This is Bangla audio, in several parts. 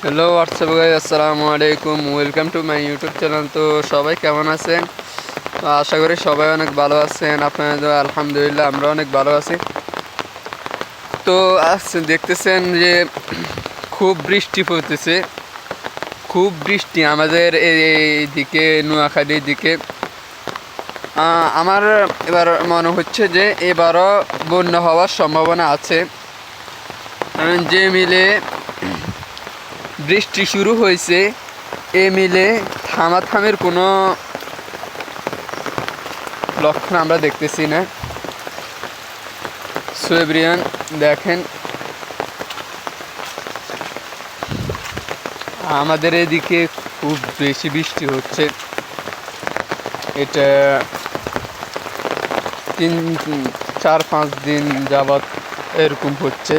হ্যালো হোয়াটসঅ্যাপ গাইস, আসসালামু আলাইকুম, welcome to my YouTube channel. তো সবাই কেমন আছেন? তো আশা করি সবাই অনেক ভালো আছেন। আপনাদের আলহামদুলিল্লাহ আমরা অনেক ভালো আছি। তো আজ দেখতেছেন যে খুব বৃষ্টি পড়তেছে, খুব বৃষ্টি আমাদের এইদিকে নোয়াখালীর দিকে। আমার এবার মনে হচ্ছে যে এবারও বন্যা হওয়ার সম্ভাবনা আছে। যে মিলে বৃষ্টি শুরু হয়েছে, এ মিলে থামাথামের কোনো লক্ষণ আমরা দেখতেছি না। সোয়েব্রিয়ান দেখেন, আমাদের এদিকে খুব বেশি বৃষ্টি হচ্ছে। এটা 3-4-5 দিন যাবৎ এরকম হচ্ছে।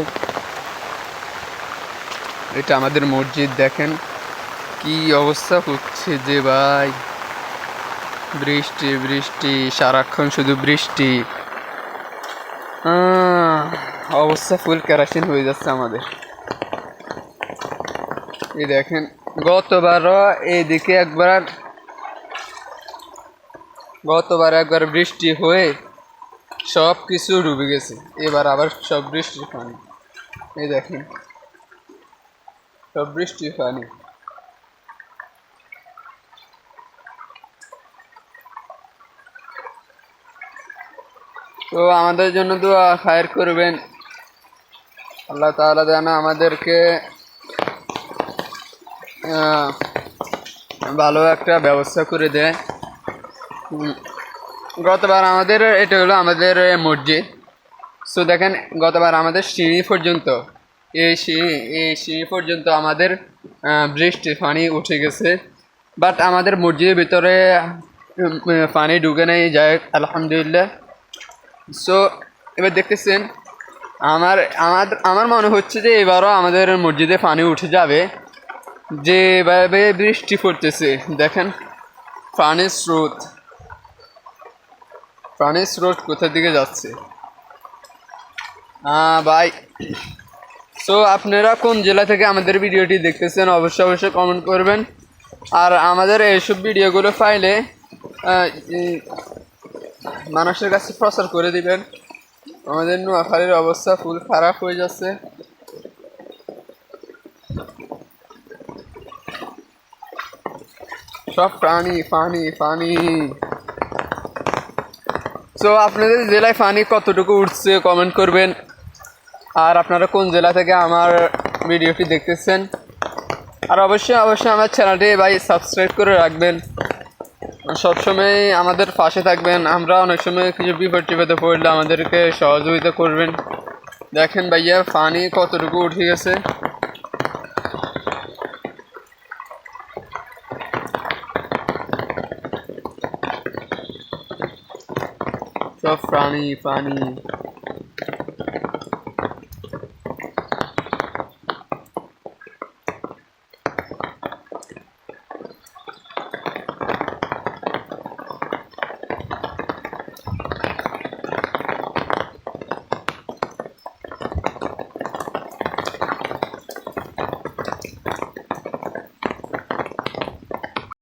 এটা আমাদের মসজিদ, দেখেন কি অবস্থা হচ্ছে যে ভাই, বৃষ্টি বৃষ্টি সারাক্ষণ শুধু বৃষ্টি। অবস্থা ফুল কেরাসিন হয়ে যাচ্ছে আমাদের। এই দেখেন, গতবার একবার বৃষ্টি হয়ে সব কিছু ডুবে গেছে। এবার আবার সব বৃষ্টির পানি, এই দেখেন সব বৃষ্টির পানি। তো আমাদের জন্য দোয়া খায়ের করবেন, আল্লাহ তাআলা যেন আমাদেরকে ভালো একটা ব্যবস্থা করে দেয়। গতবার এটা হলো আমাদের মসজিদ। সো দেখেন, গতবার আমাদের সিঁড়ি পর্যন্ত, এই সিঁড়ি পর্যন্ত আমাদের বৃষ্টির পানি উঠে গেছে। বাট আমাদের মসজিদের ভিতরে পানি ঢুকে নেই, যায় আলহামদুলিল্লাহ। সো এবার দেখতেছেন, আমার আমার আমার মনে হচ্ছে যে এবারও আমাদের মসজিদে পানি উঠে যাবে। যেভাবে বৃষ্টি পড়তেছে দেখেন, পানির স্রোত কোথার দিকে যাচ্ছে ভাই। সো আপনারা কোন জেলা থেকে আমাদের ভিডিওটি দেখতেছেন অবশ্যই কমেন্ট করবেন। আর আমাদের এইসব ভিডিওগুলো পাইলে মানুষের কাছে প্রচার করে দিবেন। আমাদের নোয়াখালীর অবস্থা ফুল খারাপ হয়ে যাচ্ছে। সব পানি পানি পানি। সো আপনাদের জেলায় পানি কতটুকু উঠছে কমেন্ট করবেন। আর আপনারা কোন জেলা থেকে আমার ভিডিওটি দেখতেছেন। আর অবশ্যই আমার চ্যানেলটি ভাই সাবস্ক্রাইব করে রাখবেন। সবসময় আমাদের পাশে থাকবেন। আমরা অনেক সময় কিছু বিপদে পড়লে আমাদেরকে সহযোগিতা করবেন। দেখেন ভাইয়া, পানি কতটুকু উঠে গেছে। সব পানি পানি।